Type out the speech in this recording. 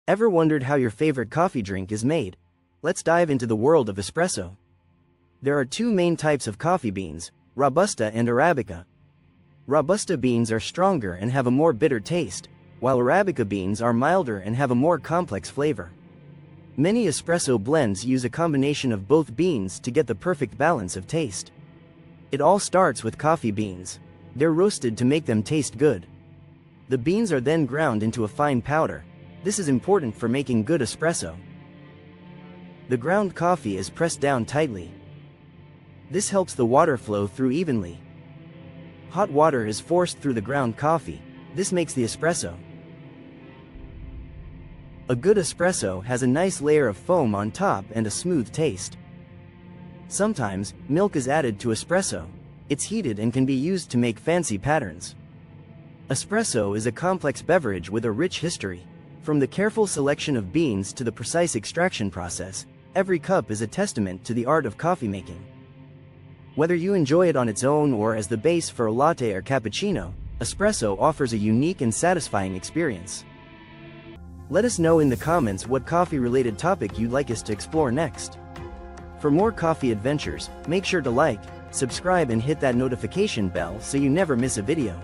Ever wondered how your favorite coffee drink is made? Let's dive into the world of espresso. There are two main types of coffee beans, Robusta and Arabica. Robusta beans are stronger and have a more bitter taste, while Arabica beans are milder and have a more complex flavor. Many espresso blends use a combination of both beans to get the perfect balance of taste. It all starts with coffee beans. They're roasted to make them taste good. The beans are then ground into a fine powder. This is important for making good espresso. The ground coffee is pressed down tightly. This helps the water flow through evenly. Hot water is forced through the ground coffee. This makes the espresso. A good espresso has a nice layer of foam on top and a smooth taste. Sometimes, milk is added to espresso. It's heated and can be used to make fancy patterns. Espresso is a complex beverage with a rich history. From the careful selection of beans to the precise extraction process, every cup is a testament to the art of coffee making. Whether you enjoy it on its own or as the base for a latte or cappuccino, espresso offers a unique and satisfying experience. Let us know in the comments what coffee-related topic you'd like us to explore next. For more coffee adventures, make sure to like, subscribe and hit that notification bell so you never miss a video.